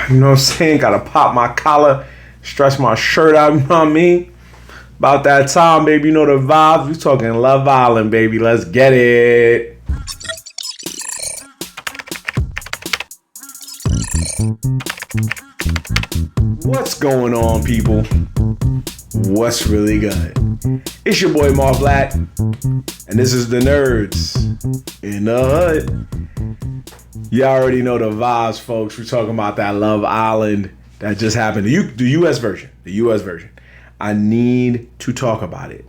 You know what I'm saying? Gotta pop my collar, stretch my shirt out, you know what I mean? About that time, baby, you know the vibes. We talking Love Island, baby. Let's get it. What's going on, people? What's really good? It's your boy Marv, Latt, and this is the Nerdz in the Hood. You already know the vibes, folks. We're talking about that Love Island that just happened. The U.S. version. The U.S. version. I need to talk about it.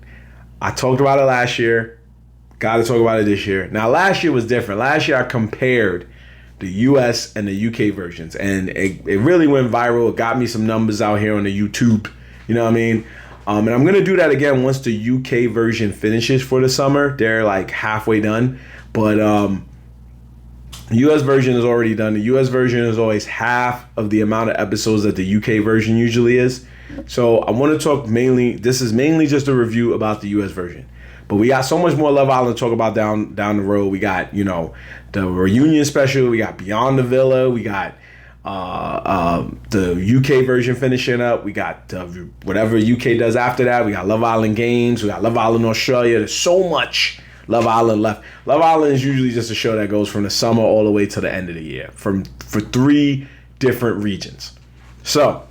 I talked about it last year. Got to talk about it this year. Now, last year was different. Last year, I compared the U.S. and the U.K. versions, and it really went viral. It got me some numbers out here on the YouTube. You know what I mean? And I'm going to do that again once the UK version finishes for the summer. They're like halfway done. But the US version is already done. The US version is always half of the amount of episodes that the UK version usually is. So I want to talk this is mainly just a review about the US version. But we got so much more Love Island to talk about down the road. We got, the reunion special. We got Beyond the Villa. We got the UK version finishing up. We got whatever UK does after that. We got Love Island Games. We got Love Island Australia. There's so much Love Island left. Love Island is usually just a show that goes from the summer all the way to the end of the year for 3 different regions. So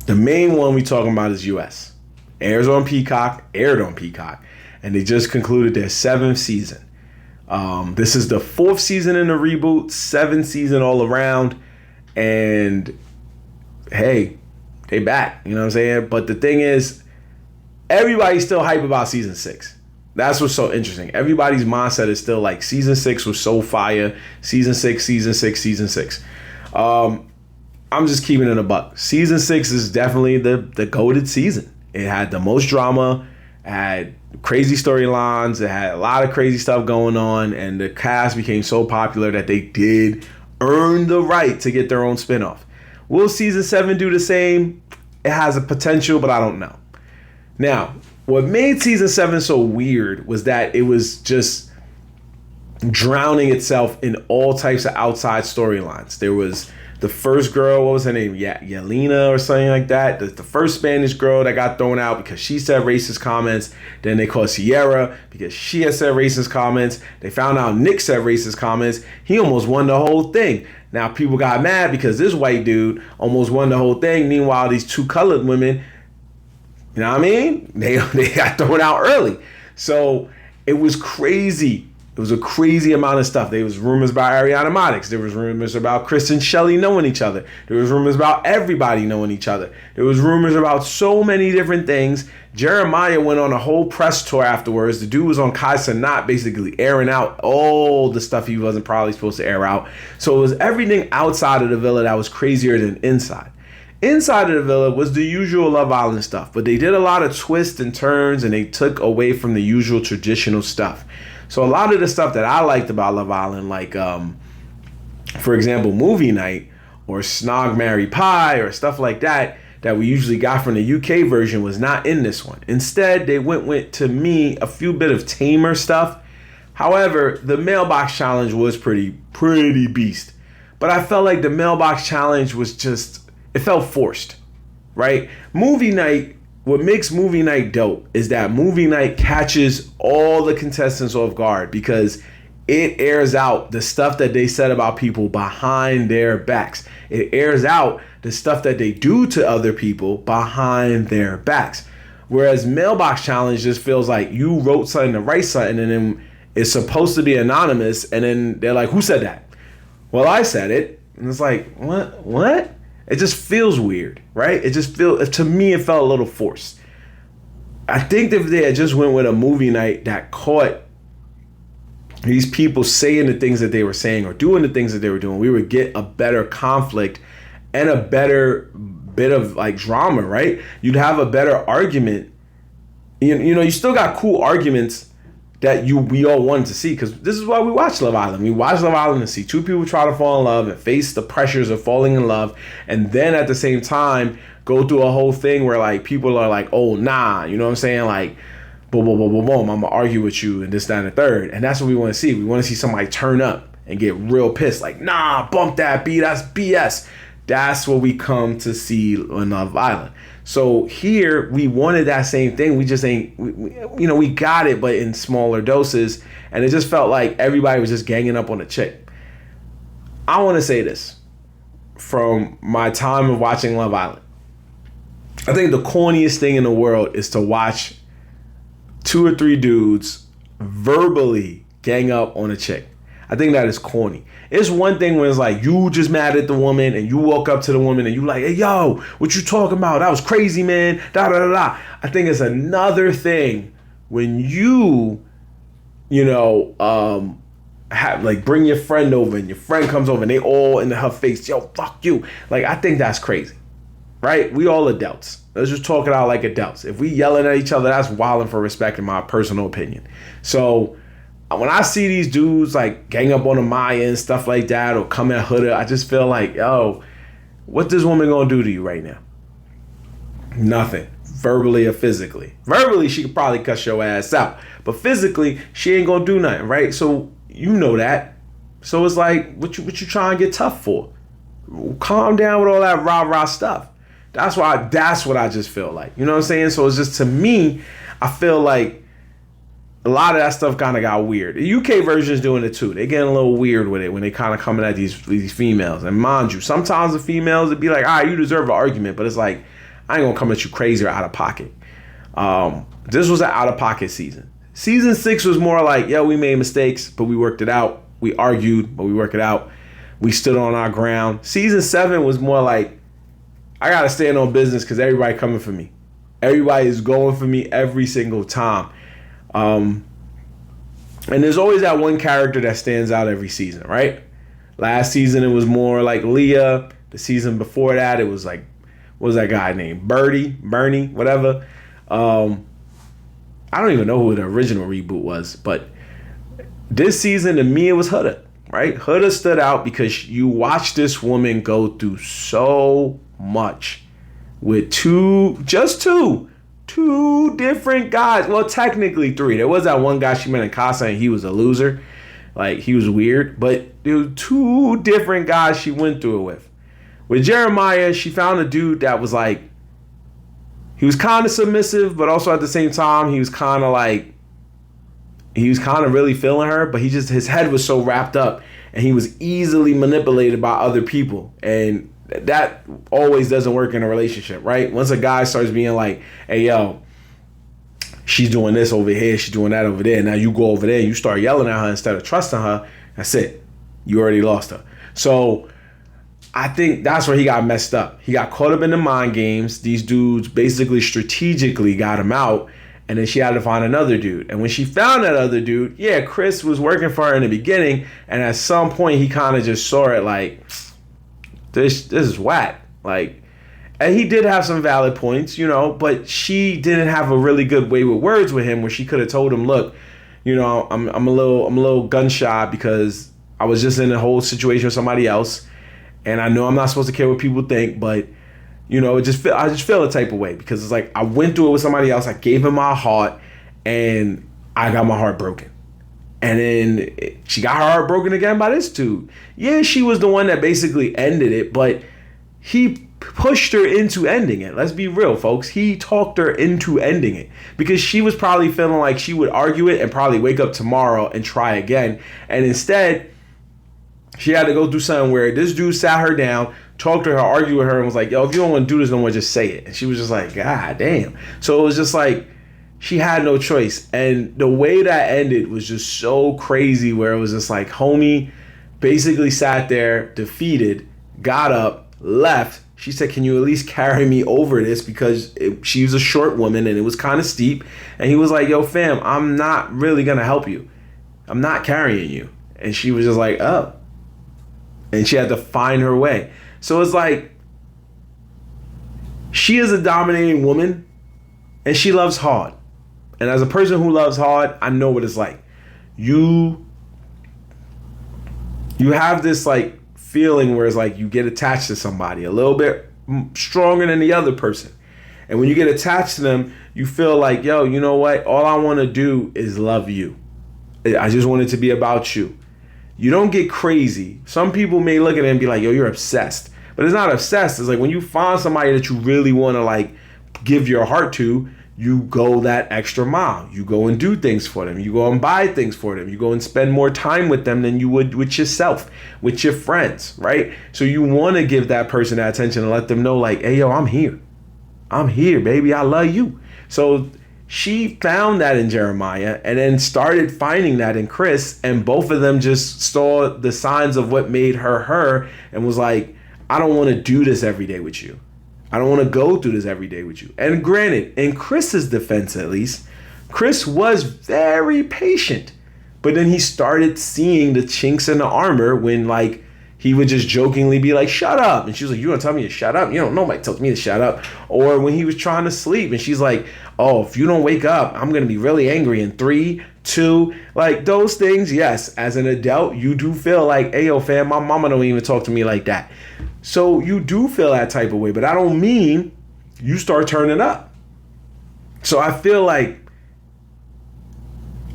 the main one we talking about is US. Aired on Peacock, and they just concluded their 7th season. This is the 4th season in the reboot, 7th season all around, and hey, they back, you know what I'm saying? But the thing is, everybody's still hype about season 6. That's what's so interesting. Everybody's mindset is still like, season 6 was so fire, season 6. I'm just keeping it a buck. Season 6 is definitely the goated season. It had the most drama, it had crazy storylines, it had a lot of crazy stuff going on, and the cast became so popular that they did earn the right to get their own spinoff. Will season 7 do the same? It has a potential, but I don't know. Now, what made season 7 so weird was that it was just drowning itself in all types of outside storylines. There was the first girl, what was her name? Yelena or something like that. The first Spanish girl that got thrown out because she said racist comments. Then they called Sierra because she had said racist comments. They found out Nick said racist comments. He almost won the whole thing. Now people got mad because this white dude almost won the whole thing. Meanwhile, these 2 colored women, you know what I mean? They got thrown out early. So it was crazy. It was a crazy amount of stuff. There was rumors about Ariana Madix. There was rumors about Chris and Shelly knowing each other. There was rumors about everybody knowing each other. There was rumors about so many different things. Jeremiah went on a whole press tour afterwards. The dude was on Kai Cenat basically airing out all the stuff he wasn't probably supposed to air out. So it was everything outside of the villa that was crazier than inside. Inside of the villa was the usual Love Island stuff, but they did a lot of twists and turns, and they took away from the usual traditional stuff. So a lot of the stuff that I liked about Love Island, like, for example, movie night or Snog, Marry, Pie or stuff like that we usually got from the UK version was not in this one. Instead, they went with, to me, a few bit of tamer stuff. However, the mailbox challenge was pretty beast. But I felt like the mailbox challenge was just, it felt forced, right? Movie night, what makes movie night dope is that movie night catches all the contestants off guard because it airs out the stuff that they said about people behind their backs. It airs out the stuff that they do to other people behind their backs. Whereas mailbox challenge just feels like you wrote something to write something and then it's supposed to be anonymous and then they're like, who said that? Well, I said it. And it's like, what? It just feels weird, right? To me, it felt a little forced. I think if they had just went with a movie night that caught these people saying the things that they were saying or doing the things that they were doing, we would get a better conflict and a better bit of like drama, right? You'd have a better argument. You still got cool arguments that we all wanted to see, because this is why we watch Love Island. We watch Love Island to see 2 people try to fall in love and face the pressures of falling in love, and then at the same time go through a whole thing where like people are like, oh nah, you know what I'm saying? Like, boom, I'm gonna argue with you and this, that, and the third. And that's what we want to see. We want to see somebody turn up and get real pissed. Like, nah, bump that B, that's BS. That's what we come to see on Love Island. So here, we wanted that same thing. We just ain't, we got it, but in smaller doses. And it just felt like everybody was just ganging up on a chick. I want to say this. From my time of watching Love Island, I think the corniest thing in the world is to watch 2 or 3 dudes verbally gang up on a chick. I think that is corny. It's one thing when it's like you just mad at the woman and you walk up to the woman and you like, hey, yo, what you talking about? That was crazy, man. Da da da da. I think it's another thing when have like bring your friend over and your friend comes over and they all in her face, yo, fuck you. Like, I think that's crazy, right? We all adults. Let's just talk it out like adults. If we yelling at each other, that's wilding for respect in my personal opinion. So when I see these dudes like gang up on Amaya and stuff like that or come at Huda, I just feel like, yo, what this woman gonna do to you right now? Nothing. Verbally or physically. Verbally, she could probably cuss your ass out. But physically, she ain't gonna do nothing, right? So you know that. So it's like, what you trying to get tough for? Calm down with all that rah-rah stuff. That's what I just feel like. You know what I'm saying? So it's just, to me, I feel like a lot of that stuff kind of got weird. The UK version is doing it too. They getting a little weird with it when they kind of coming at these females. And mind you, sometimes the females would be like, all right, you deserve an argument. But it's like, I ain't gonna come at you crazy or out of pocket. This was an out of pocket season. Season 6 was more like, yo, we made mistakes, but we worked it out. We argued, but we worked it out. We stood on our ground. Season 7 was more like, I gotta stand on business because everybody coming for me. Everybody is going for me every single time. And there's always that one character that stands out every season, right? Last season, it was more like Leah. The season before that, it was like, what was that guy named? Bernie, whatever. I don't even know who the original reboot was, but this season, to me, it was Huda, right? Huda stood out because you watched this woman go through so much with two different guys. Well, technically 3. There was that one guy she met in Casa and he was a loser. Like, he was weird, but there were 2 different guys she went through it with. With Jeremiah, she found a dude that was like, he was kind of submissive, but also at the same time, he was kind of really feeling her, but his head was so wrapped up and he was easily manipulated by other people. And that always doesn't work in a relationship, right? Once a guy starts being like, hey, yo, she's doing this over here, she's doing that over there. Now you go over there, you start yelling at her instead of trusting her. That's it. You already lost her. So I think that's where he got messed up. He got caught up in the mind games. These dudes basically strategically got him out, and then she had to find another dude. And when she found that other dude, yeah, Chris was working for her in the beginning, and at some point he kind of just saw it like, this is whack. Like, and he did have some valid points, but she didn't have a really good way with words with him where she could have told him, look, I'm a little gun shy because I was just in a whole situation with somebody else. And I know I'm not supposed to care what people think, but I just feel a type of way because it's like I went through it with somebody else. I gave him my heart, and I got my heart broken. And then she got her heart broken again by this dude. Yeah, she was the one that basically ended it, but he pushed her into ending it. Let's be real, folks. He talked her into ending it because she was probably feeling like she would argue it and probably wake up tomorrow and try again. And instead, she had to go through something where this dude sat her down, talked to her, argued with her, and was like, yo, if you don't want to do this no more, just say it. And she was just like, God damn. So it was just like, she had no choice. And the way that ended was just so crazy where it was just like, homie basically sat there, defeated, got up, left. She said, can you at least carry me over this? Because she was a short woman and it was kind of steep. And he was like, yo, fam, I'm not really going to help you. I'm not carrying you. And she was just like, oh. And she had to find her way. So it's like, she is a dominating woman and she loves hard. And as a person who loves hard, I know what it's like. You have this like feeling where it's like you get attached to somebody a little bit stronger than the other person. And when you get attached to them, you feel like, yo, you know what? All I want to do is love you. I just want it to be about you. You don't get crazy. Some people may look at it and be like, yo, you're obsessed. But it's not obsessed. It's like when you find somebody that you really want to like give your heart to, you go that extra mile. You go and do things for them. You go and buy things for them. You go and spend more time with them than you would with yourself, with your friends, right? So you want to give that person that attention and let them know like, hey, yo, I'm here. I'm here, baby. I love you. So she found that in Jeremiah and then started finding that in Chris, and both of them just saw the signs of what made her her and was like, I don't want to do this every day with you. I don't want to go through this every day with you. And granted, in Chris's defense at least, Chris was very patient. But then he started seeing the chinks in the armor when like he would just jokingly be like, shut up. And she was like, you gonna tell me to shut up? You don't know, nobody tells me to shut up. Or when he was trying to sleep and she's like, oh, if you don't wake up, I'm gonna be really angry in 3, 2, like those things. Yes, as an adult, you do feel like, hey, yo, fam, my mama don't even talk to me like that. So you do feel that type of way, but I don't mean you start turning up. So I feel like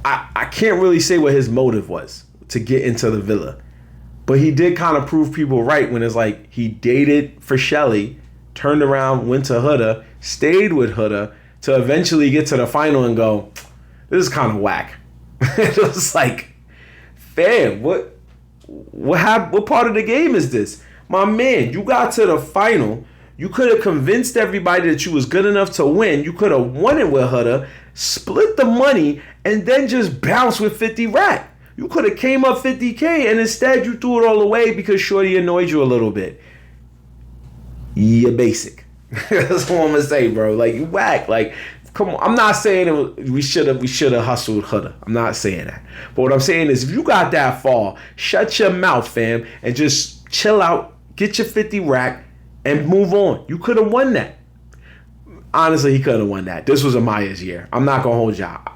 I can't really say what his motive was to get into the villa. But he did kind of prove people right when it's like he dated for Shelly, turned around, went to Huda, stayed with Huda to eventually get to the final and go, this is kind of whack. It was like, fam, what part of the game is this? My man, you got to the final. You could have convinced everybody that you was good enough to win. You could have won it with Huda, split the money, and then just bounce with 50 rack. You could have came up 50K, and instead you threw it all away because Shorty annoyed you a little bit. You're basic. That's what I'm gonna say, bro. Like, you whack. Like, come on. I'm not saying we should have hustled Huda. I'm not saying that. But what I'm saying is, if you got that far, shut your mouth, fam, and just chill out. Get your 50 rack and move on. You could have won that. Honestly, he could have won that. This was Amaya's year. I'm not going to hold y'all.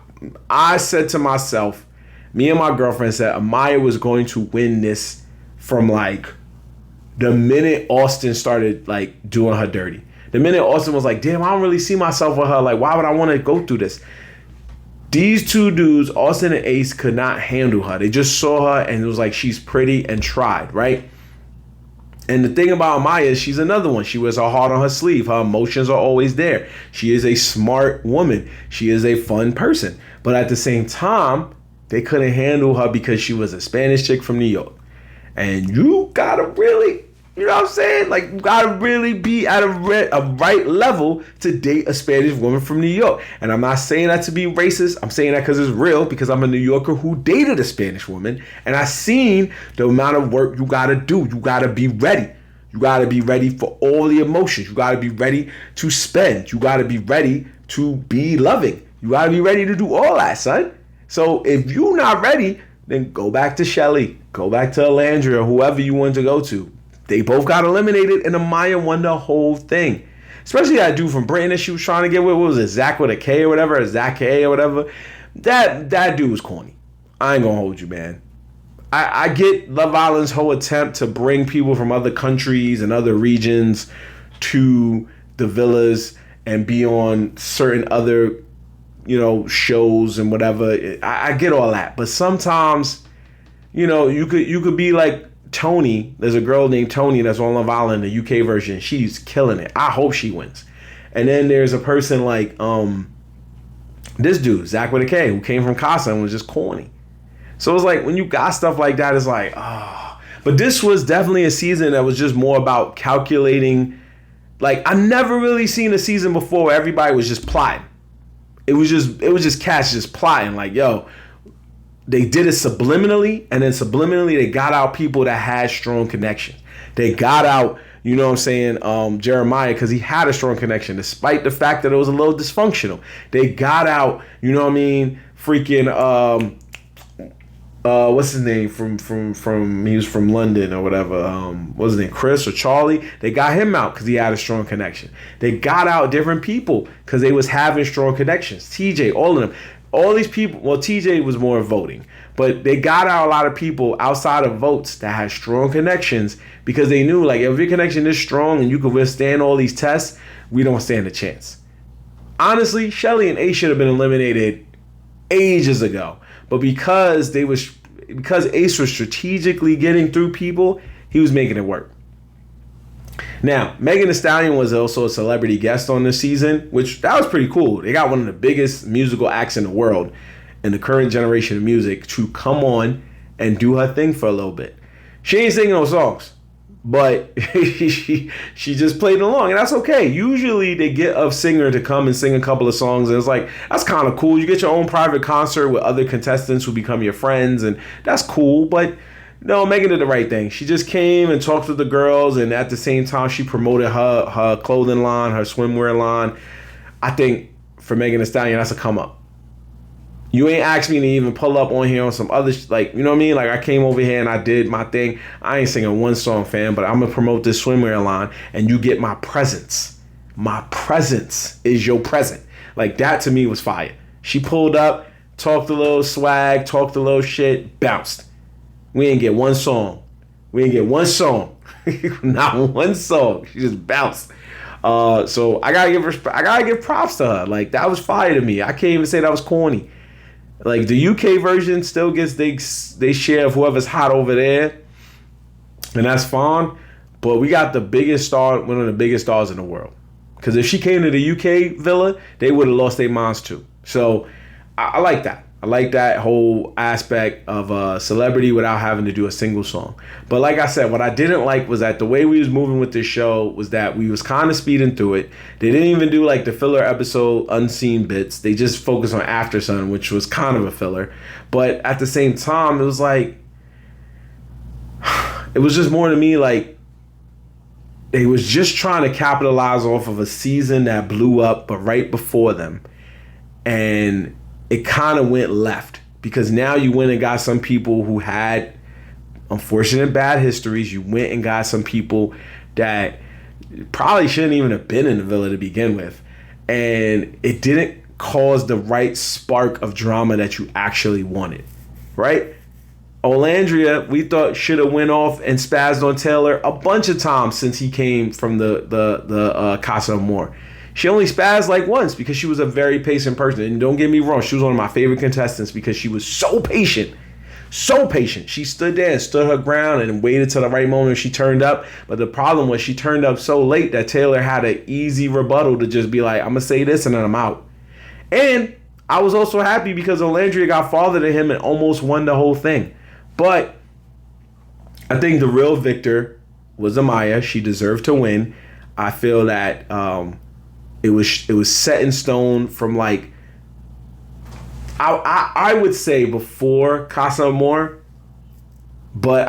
I said to myself, me and my girlfriend said Amaya was going to win this from like the minute Austin started like doing her dirty. The minute Austin was like, damn, I don't really see myself with her. Like, why would I want to go through this? These two dudes, Austin and Ace, could not handle her. They just saw her and it was like, she's pretty and tried, right? And the thing about Amaya is she's another one. She wears her heart on her sleeve. Her emotions are always there. She is a smart woman. She is a fun person. But at the same time, they couldn't handle her because she was a Spanish chick from New York. And you gotta really, you know what I'm saying? Like, you gotta really be at a right level to date a Spanish woman from New York. And I'm not saying that to be racist. I'm saying that because it's real, because I'm a New Yorker who dated a Spanish woman. And I seen the amount of work you gotta do. You gotta be ready. You gotta be ready for all the emotions. You gotta be ready to spend. You gotta be ready to be loving. You gotta be ready to do all that, son. So if you're not ready, then go back to Shelly. Go back to Alandria, whoever you want to go to. They both got eliminated, and Amaya won the whole thing. Especially that dude from Britain that she was trying to get with. What was it? Zach with a K or whatever? Or Zach K or whatever? That dude was corny. I ain't gonna hold you, man. I get Love Island's whole attempt to bring people from other countries and other regions to the villas and be on certain other, you know, shows and whatever. I get all that. But sometimes, you know, you could be like Tony. There's a girl named Tony that's on Love Island, the UK version. She's killing it. I hope she wins. And then there's a person like this dude, Zach with a K, who came from Casa and was just corny. So it's like when you got stuff like that, it's like, oh. But this was definitely a season that was just more about calculating. Like, I never really seen a season before where everybody was just plotting. It was just cats just plotting. Like, yo, they did it subliminally, and then subliminally they got out people that had strong connections. They got out, you know what I'm saying, Jeremiah, because he had a strong connection, despite the fact that it was a little dysfunctional. They got out, you know what I mean, freaking what's his name from he was from London or whatever, what's his name, Chris or Charlie. They got him out because he had a strong connection. They got out different people because they was having strong connections. TJ, all of them, all these people. Well, TJ was more voting, but they got out a lot of people outside of votes that had strong connections because they knew, like, if your connection is strong and you can withstand all these tests, we don't stand a chance. Honestly, Shelly and Ace should have been eliminated ages ago. But because they was, because Ace was strategically getting through people, he was making it work. Now, Megan Thee Stallion was also a celebrity guest on this season, which that was pretty cool. They got one of the biggest musical acts in the world in the current generation of music to come on and do her thing for a little bit. She ain't singing no songs, but she just played along, and that's okay. Usually they get a singer to come and sing a couple of songs, and it's like, that's kind of cool. You get your own private concert with other contestants who become your friends, and that's cool. But no, Megan did the right thing. She just came and talked to the girls, and at the same time, she promoted her clothing line, her swimwear line. I think for Megan Thee Stallion, that's a come up. You ain't asked me to even pull up on here on some other, like, you know what I mean? Like, I came over here and I did my thing. I ain't singing one song, fam, but I'm going to promote this swimwear line, and you get my presence. My presence is your present. Like, that to me was fire. She pulled up, talked a little swag, talked a little shit, bounced. We ain't get one song. Not one song. She just bounced. So I gotta give props to her. Like, that was fire to me. I can't even say that was corny. Like, the UK version still gets they share of whoever's hot over there, and that's fine. But we got the biggest star, one of the biggest stars in the world. Because if she came to the UK villa, they would have lost their minds too. So I like that. I like that whole aspect of celebrity without having to do a single song. But like I said, what I didn't like was that the way we was moving with this show was that we was kind of speeding through it. They didn't even do like the filler episode unseen bits. They just focused on After Sun, which was kind of a filler. But at the same time, it was like, it was just more to me like they was just trying to capitalize off of a season that blew up, but right before them. And it kind of went left because now you went and got some people who had unfortunate bad histories. You went and got some people that probably shouldn't even have been in the villa to begin with. And it didn't cause the right spark of drama that you actually wanted, right? Olandria, we thought should have went off and spazzed on Taylor a bunch of times since he came from the Casa Amor. She only spazzed like once because she was a very patient person. And don't get me wrong, she was one of my favorite contestants because she was so patient. So patient. She stood there and stood her ground and waited till the right moment she turned up. But the problem was she turned up so late that Taylor had an easy rebuttal to just be like, I'm going to say this and then I'm out. And I was also happy because Olandria got farther than him and almost won the whole thing. But I think the real victor was Amaya. She deserved to win. I feel that it was set in stone from like I would say before Casa Amor, but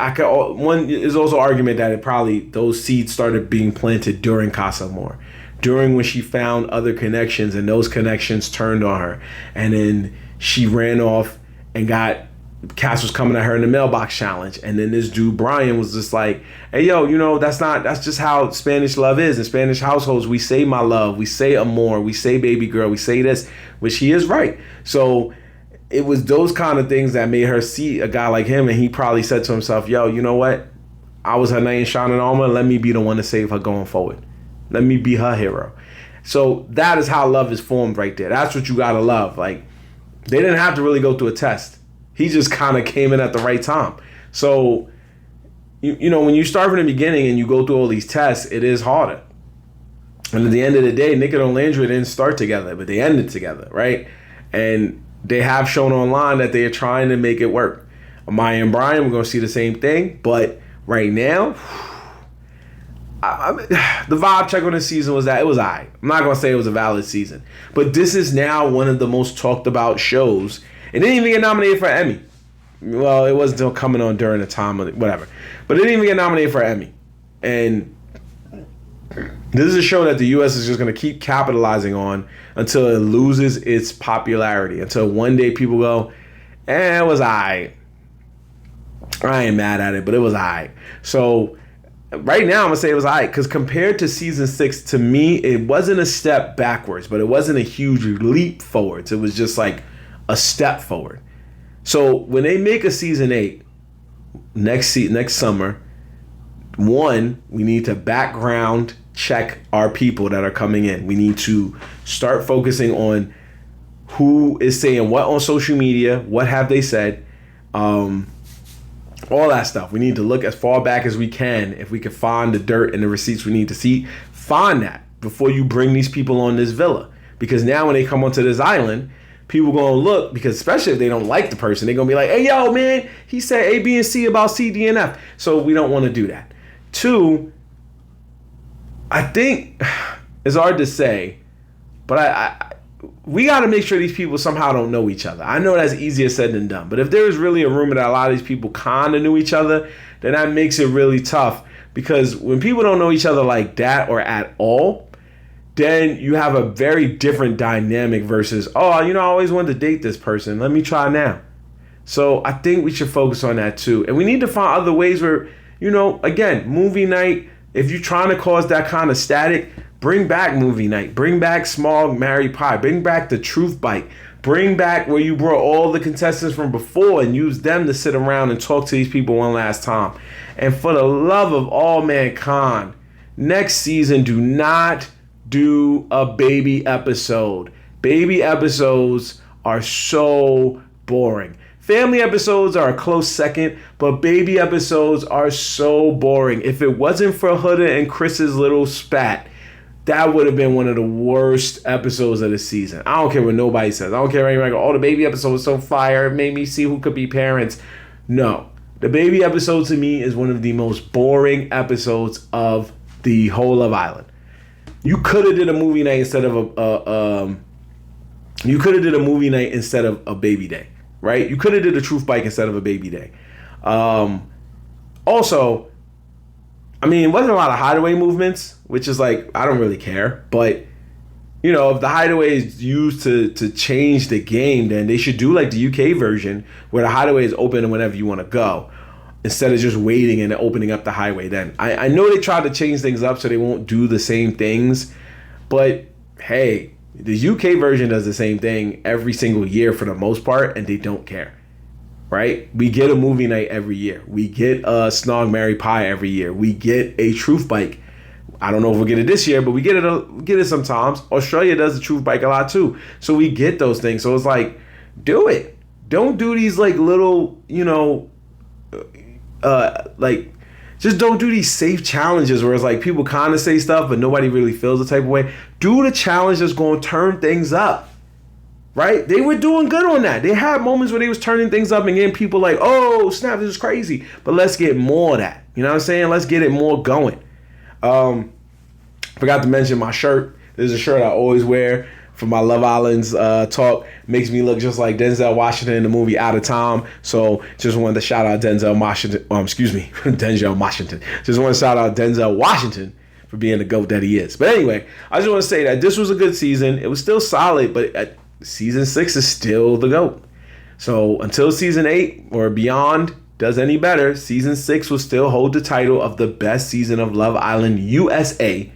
is also argument that it probably those seeds started being planted during Casa Amor, during when she found other connections and those connections turned on her, and then she ran off and got. Cass was coming at her in the mailbox challenge, and then this dude Brian was just like, hey yo, you know, that's just how Spanish love is. In Spanish households, we say my love, we say amor, we say baby girl, we say this, which he is right. So it was those kind of things that made her see a guy like him, and he probably said to himself, yo, you know what, I was her knight in shining armor, let me be the one to save her going forward, let me be her hero. So that is how love is formed right there. That's what you gotta love. Like, they didn't have to really go through a test. He just kind of came in at the right time. So, you know, when you start from the beginning and you go through all these tests, it is harder. And at the end of the day, Nick and Olandria didn't start together, but they ended together, right? And they have shown online that they are trying to make it work. Amaya and Brian, we're going to see the same thing. But right now, the vibe check on this season was that it was all right. I'm not going to say it was a valid season. But this is now one of the most talked about shows. It didn't even get nominated for an Emmy. Well, it wasn't until coming on during the time of whatever. But it didn't even get nominated for an Emmy. And this is a show that the U.S. is just going to keep capitalizing on until it loses its popularity. Until one day people go, it was all right. I ain't mad at it, but it was all right. So right now I'm going to say it was all right. Because compared to season 6, to me, it wasn't a step backwards. But it wasn't a huge leap forwards. It was just like a step forward. So when they make a season 8 next summer, one, we need to background check our people that are coming in. We need to start focusing on who is saying what on social media, what have they said, All that stuff. We need to look as far back as we can. If we can find the dirt and the receipts we need to see, find that before you bring these people on this villa. Because now when they come onto this island, people going to look, because especially if they don't like the person, they're going to be like, hey, yo, man, he said A, B, and C about C, D, and F. So we don't want to do that. 2, I think it's hard to say, but we got to make sure these people somehow don't know each other. I know that's easier said than done, but if there is really a rumor that a lot of these people kind of knew each other, then that makes it really tough, because when people don't know each other like that or at all, then you have a very different dynamic versus, oh, I always wanted to date this person. Let me try now. So I think we should focus on that too. And we need to find other ways where, again, movie night, if you're trying to cause that kind of static, bring back movie night. Bring back Small Mary Pie. Bring back the Truth Bite. Bring back where you brought all the contestants from before and use them to sit around and talk to these people one last time. And for the love of all mankind, next season, do not do a baby episode. Baby episodes are so boring. Family episodes are a close second, but baby episodes are so boring. If it wasn't for Huda and Chris's little spat, that would have been one of the worst episodes of the season. I don't care what nobody says. I don't care anybody go, oh, the baby episode was so fire. It made me see who could be parents. No. The baby episode to me is one of the most boring episodes of the whole Love Island. You could have did a movie night instead of a baby day, right? You could have did a Truth Bike instead of a baby day. Also, it wasn't a lot of hideaway movements, which is like, I don't really care. But, if the hideaway is used to change the game, then they should do like the UK version where the hideaway is open whenever you want to go, instead of just waiting and opening up the highway. Then I know they tried to change things up so they won't do the same things, but hey, the UK version does the same thing every single year for the most part, and they don't care, right? We get a movie night every year. We get a Snog, Marry, Pie every year. We get a Truth Bike. I don't know if we'll get it this year, but we get it sometimes. Australia does the Truth Bike a lot too, so we get those things. So it's like, do it. Don't do these like little, just don't do these safe challenges where it's like people kind of say stuff but nobody really feels the type of way. Do the challenge that's going to turn things up, right? They were doing good on that. They had moments where they was turning things up and getting people like, oh snap, this is crazy, but let's get more of that. You know what I'm saying? Let's get it more going. Forgot to mention my shirt. There's a shirt I always wear for my Love Island's talk. Makes me look just like Denzel Washington in the movie Out of Time. So just wanted to shout out Denzel Washington. Denzel Washington. Just want to shout out Denzel Washington for being the GOAT that he is. But anyway, I just want to say that this was a good season. It was still solid, but season 6 is still the GOAT. So until season 8 or beyond does any better, season 6 will still hold the title of the best season of Love Island USA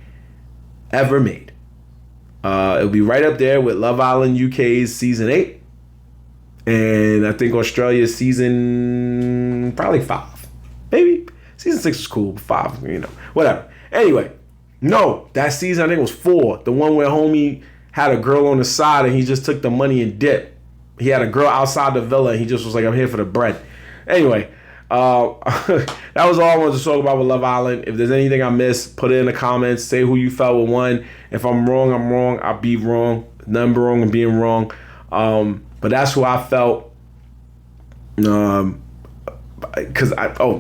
ever made. It'll be right up there with Love Island UK's season 8. And I think Australia's season probably 5. Maybe. Season 6 was cool. 5, whatever. Anyway, no, that season I think it was 4. The one where homie had a girl on the side and he just took the money and dipped. He had a girl outside the villa and he just was like, I'm here for the bread. Anyway, that was all I wanted to talk about with Love Island. If there's anything I missed, put it in the comments. Say who you felt with one. If I'm wrong, I'm wrong. I'll be wrong. Nothing wrong with being wrong. But that's who I felt. Because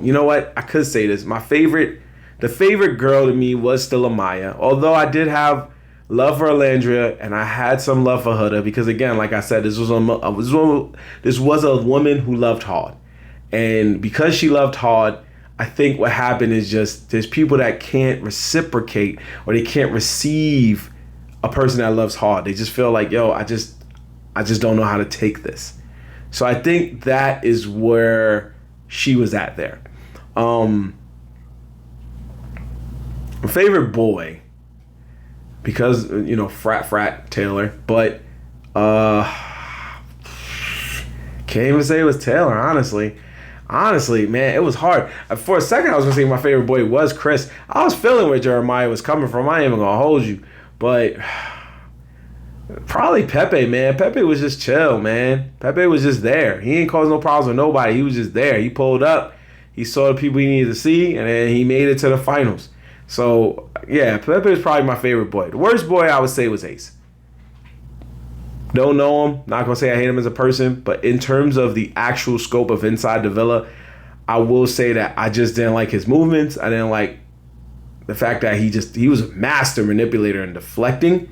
you know what? I could say this. The favorite girl to me was still Amaya. Although I did have love for Alandria and I had some love for Huda, because again, like I said, this was a woman who loved hard. And because she loved hard, I think what happened is just there's people that can't reciprocate or they can't receive a person that loves hard. They just feel like, yo, I just don't know how to take this. So I think that is where she was at there. My favorite boy, because, frat Taylor, but can't even say it was Taylor, honestly. Honestly, man, it was hard. For a second, I was going to say my favorite boy was Chris. I was feeling where Jeremiah was coming from. I ain't even going to hold you. But probably Pepe, man. Pepe was just chill, man. Pepe was just there. He ain't caused no problems with nobody. He was just there. He pulled up. He saw the people he needed to see, and then he made it to the finals. So, yeah, Pepe is probably my favorite boy. The worst boy I would say was Ace. Don't know him. Not going to say I hate him as a person. But in terms of the actual scope of Inside the Villa, I will say that I just didn't like his movements. I didn't like the fact that he was a master manipulator and deflecting,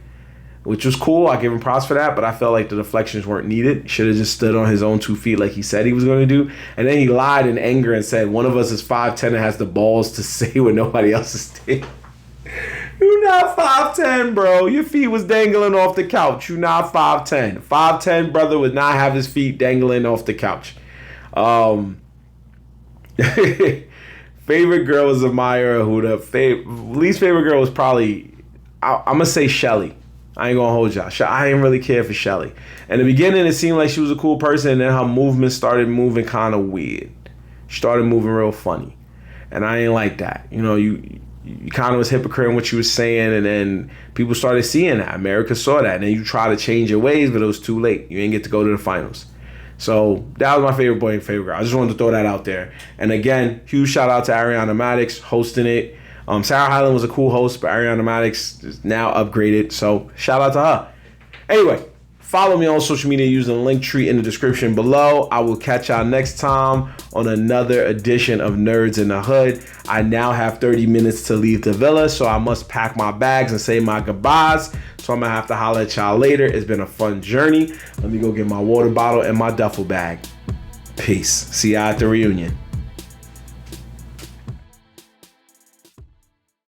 which was cool. I give him props for that, but I felt like the deflections weren't needed. He should have just stood on his own 2 feet like he said he was going to do. And then he lied in anger and said, one of us is 5'10" and has the balls to say what nobody else is saying. You're not 5'10", bro. Your feet was dangling off the couch. You're not 5'10". 5'10" brother would not have his feet dangling off the couch. Favorite girl was Amaya or Huda. Least favorite girl was probably, I'm going to say Shelly. I ain't gonna hold y'all. I didn't really care for Shelly. In the beginning, it seemed like she was a cool person, and then her movement started moving kind of weird. She started moving real funny, and I ain't like that. You know, you kind of was hypocrite in what you was saying, and then people started seeing that. America saw that, and then you try to change your ways, but it was too late. You didn't get to go to the finals. So that was my favorite boy and favorite girl. I just wanted to throw that out there. And again, huge shout out to Ariana Maddox hosting it. Sarah Hyland was a cool host, but Ariana Maddox is now upgraded. So shout out to her. Anyway, follow me on social media using the link tree in the description below. I will catch y'all next time on another edition of Nerds in the Hood. I now have 30 minutes to leave the villa, so I must pack my bags and say my goodbyes. So I'm going to have to holler at y'all later. It's been a fun journey. Let me go get my water bottle and my duffel bag. Peace. See y'all at the reunion.